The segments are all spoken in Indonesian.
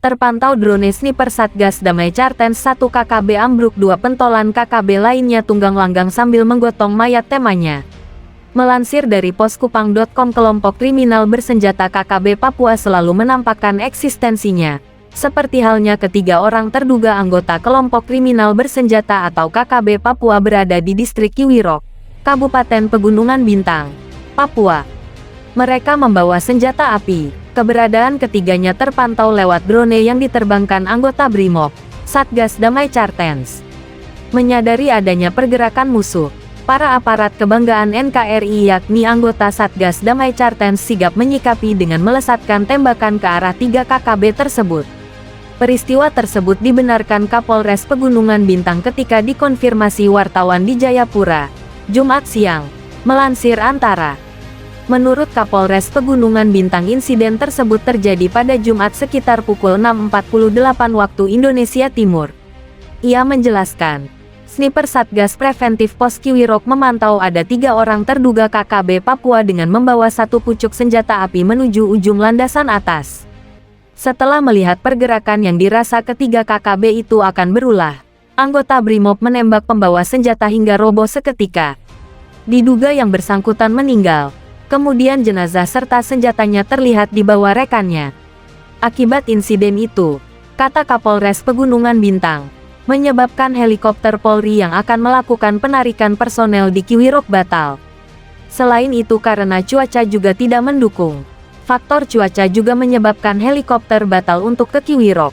terpantau drone sniper Satgas Damai Cartens 1 KKB ambruk, 2 pentolan KKB lainnya tunggang langgang sambil menggotong mayat temanya. Melansir dari poskupang.com, kelompok kriminal bersenjata KKB Papua selalu menampakkan eksistensinya. Seperti halnya ketiga orang terduga anggota kelompok kriminal bersenjata atau KKB Papua berada di distrik Kiwirok, Kabupaten Pegunungan Bintang, Papua. Mereka membawa senjata api. Keberadaan ketiganya terpantau lewat drone yang diterbangkan anggota Brimob, Satgas Damai Cartens. Menyadari adanya pergerakan musuh, para aparat kebanggaan NKRI yakni anggota Satgas Damai Cartens sigap menyikapi dengan melesatkan tembakan ke arah 3 KKB tersebut. Peristiwa tersebut dibenarkan Kapolres Pegunungan Bintang ketika dikonfirmasi wartawan di Jayapura, Jumat siang. Melansir Antara. Menurut Kapolres Pegunungan Bintang, insiden tersebut terjadi pada Jumat sekitar pukul 6.48 waktu Indonesia Timur. Ia menjelaskan, sniper Satgas Preventif Pos Kiwirok memantau ada 3 orang terduga KKB Papua dengan membawa 1 pucuk senjata api menuju ujung landasan atas. Setelah melihat pergerakan yang dirasa ketiga KKB itu akan berulah, anggota Brimob menembak pembawa senjata hingga roboh seketika. Diduga yang bersangkutan meninggal. Kemudian jenazah serta senjatanya terlihat dibawa rekannya. Akibat insiden itu, kata Kapolres Pegunungan Bintang, menyebabkan helikopter Polri yang akan melakukan penarikan personel di Kiwirok batal. Selain itu karena cuaca juga tidak mendukung. Faktor cuaca juga menyebabkan helikopter batal untuk ke Kiwirok.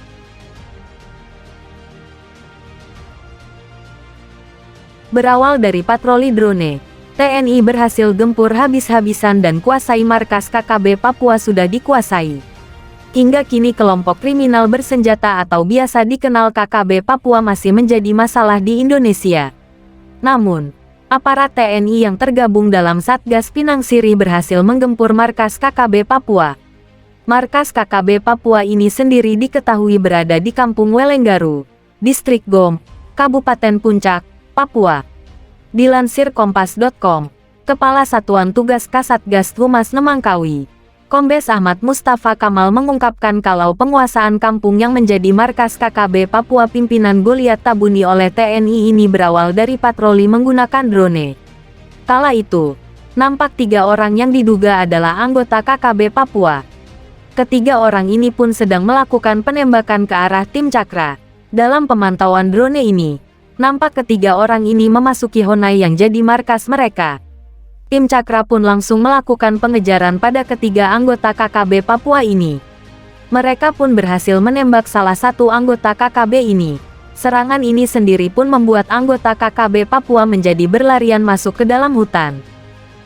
Berawal dari patroli drone, TNI berhasil gempur habis-habisan dan kuasai markas KKB Papua sudah dikuasai. Hingga kini kelompok kriminal bersenjata atau biasa dikenal KKB Papua masih menjadi masalah di Indonesia. Namun, aparat TNI yang tergabung dalam Satgas Pinang Sirih berhasil menggempur markas KKB Papua. Markas KKB Papua ini sendiri diketahui berada di Kampung Welenggaru, Distrik Gom, Kabupaten Puncak, Papua. Dilansir Kompas.com, Kepala Satuan Tugas Kasatgas Humas Nemangkawi, Kombes Ahmad Mustafa Kamal mengungkapkan kalau penguasaan kampung yang menjadi markas KKB Papua pimpinan Goliat Tabuni oleh TNI ini berawal dari patroli menggunakan drone. Kala itu, nampak 3 orang yang diduga adalah anggota KKB Papua. Ketiga orang ini pun sedang melakukan penembakan ke arah tim Cakra. Dalam pemantauan drone ini, nampak ketiga orang ini memasuki Honai yang jadi markas mereka. Tim Cakra pun langsung melakukan pengejaran pada ketiga anggota KKB Papua ini. Mereka pun berhasil menembak salah satu anggota KKB ini. Serangan ini sendiri pun membuat anggota KKB Papua menjadi berlarian masuk ke dalam hutan.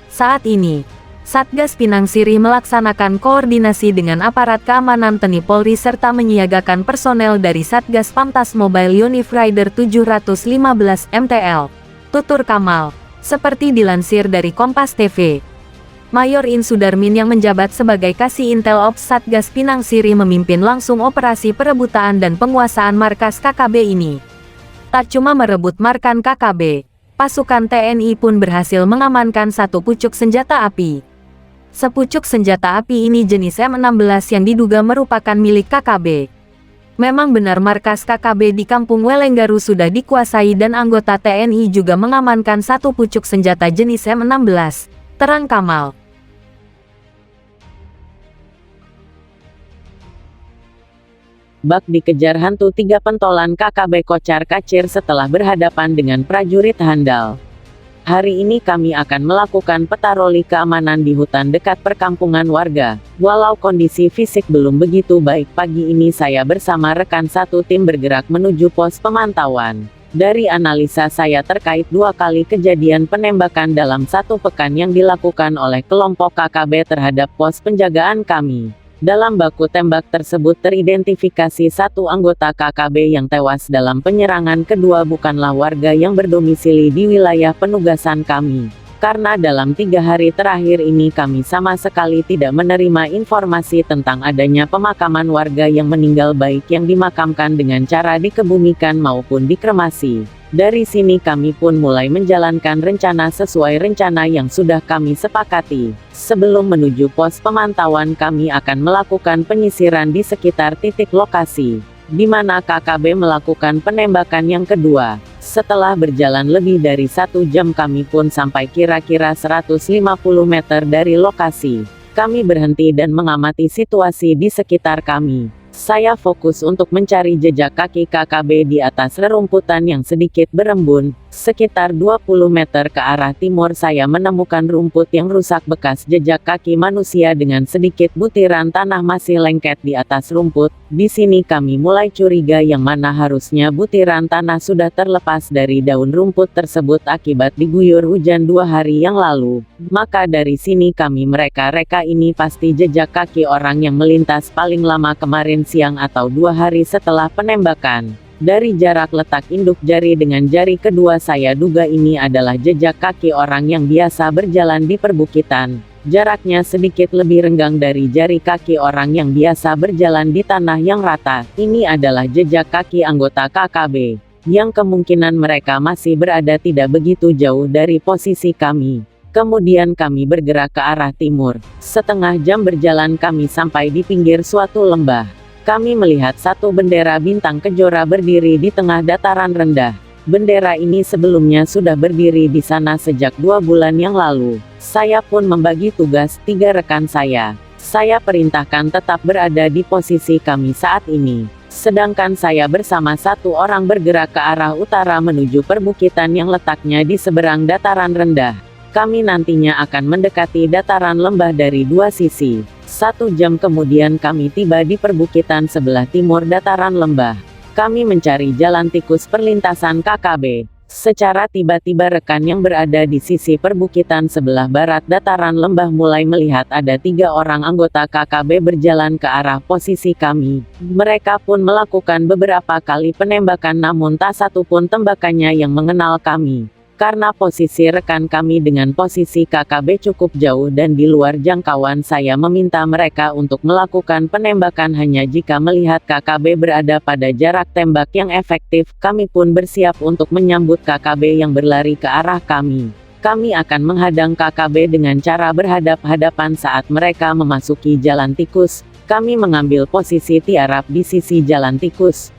Saat ini, Satgas Pinang Sirih melaksanakan koordinasi dengan aparat keamanan TNI Polri serta menyiagakan personel dari Satgas Pamtas Mobile Unif Rider 715 MTL. Tutur Kamal, seperti dilansir dari Kompas TV. Mayor In Sudarmin yang menjabat sebagai Kasih Intel Ops Satgas Pinang Sirih memimpin langsung operasi perebutan dan penguasaan markas KKB ini. Tak cuma merebut markas KKB, pasukan TNI pun berhasil mengamankan 1 pucuk senjata api. Sepucuk senjata api ini jenis M16 yang diduga merupakan milik KKB. Memang benar markas KKB di Kampung Welenggaru sudah dikuasai dan anggota TNI juga mengamankan 1 pucuk senjata jenis M16, terang Kamal. Bak dikejar hantu 3 pentolan KKB kocar-kacir setelah berhadapan dengan prajurit handal. Hari ini kami akan melakukan patroli keamanan di hutan dekat perkampungan warga. Walau kondisi fisik belum begitu baik, pagi ini saya bersama rekan satu tim bergerak menuju pos pemantauan. Dari analisa saya terkait 2 kali kejadian penembakan dalam 1 pekan yang dilakukan oleh kelompok KKB terhadap pos penjagaan kami. Dalam baku tembak tersebut teridentifikasi 1 anggota KKB yang tewas dalam penyerangan, kedua bukanlah warga yang berdomisili di wilayah penugasan kami. Karena dalam 3 hari terakhir ini kami sama sekali tidak menerima informasi tentang adanya pemakaman warga yang meninggal baik yang dimakamkan dengan cara dikebumikan maupun dikremasi. Dari sini kami pun mulai menjalankan rencana sesuai rencana yang sudah kami sepakati. Sebelum menuju pos pemantauan kami akan melakukan penyisiran di sekitar titik lokasi, di mana KKB melakukan penembakan yang kedua. Setelah berjalan lebih dari 1 jam kami pun sampai kira-kira 150 meter dari lokasi. Kami berhenti dan mengamati situasi di sekitar kami. Saya fokus untuk mencari jejak kaki KKB di atas rerumputan yang sedikit berembun. Sekitar 20 meter ke arah timur saya menemukan rumput yang rusak bekas jejak kaki manusia dengan sedikit butiran tanah masih lengket di atas rumput. Di sini kami mulai curiga yang mana harusnya butiran tanah sudah terlepas dari daun rumput tersebut akibat diguyur hujan 2 hari yang lalu. Maka dari sini kami mereka-reka ini pasti jejak kaki orang yang melintas paling lama kemarin siang atau 2 hari setelah penembakan. Dari jarak letak induk jari dengan jari kedua saya duga ini adalah jejak kaki orang yang biasa berjalan di perbukitan. Jaraknya sedikit lebih renggang dari jari kaki orang yang biasa berjalan di tanah yang rata. Ini adalah jejak kaki anggota KKB, yang kemungkinan mereka masih berada tidak begitu jauh dari posisi kami. Kemudian kami bergerak ke arah timur. Setengah jam berjalan kami sampai di pinggir suatu lembah. Kami melihat satu bendera bintang kejora berdiri di tengah dataran rendah. Bendera ini sebelumnya sudah berdiri di sana sejak 2 bulan yang lalu. Saya pun membagi tugas 3 rekan saya. Saya perintahkan tetap berada di posisi kami saat ini. Sedangkan saya bersama 1 orang bergerak ke arah utara menuju perbukitan yang letaknya di seberang dataran rendah. Kami nantinya akan mendekati dataran lembah dari 2 sisi. 1 jam kemudian kami tiba di perbukitan sebelah timur dataran lembah. Kami mencari jalan tikus perlintasan KKB. Secara tiba-tiba rekan yang berada di sisi perbukitan sebelah barat dataran lembah mulai melihat ada 3 orang anggota KKB berjalan ke arah posisi kami. Mereka pun melakukan beberapa kali penembakan namun tak satu pun tembakannya yang mengenal kami. Karena posisi rekan kami dengan posisi KKB cukup jauh dan di luar jangkauan, saya meminta mereka untuk melakukan penembakan hanya jika melihat KKB berada pada jarak tembak yang efektif. Kami pun bersiap untuk menyambut KKB yang berlari ke arah kami. Kami akan menghadang KKB dengan cara berhadap-hadapan saat mereka memasuki jalan tikus. Kami mengambil posisi tiarap di sisi jalan tikus.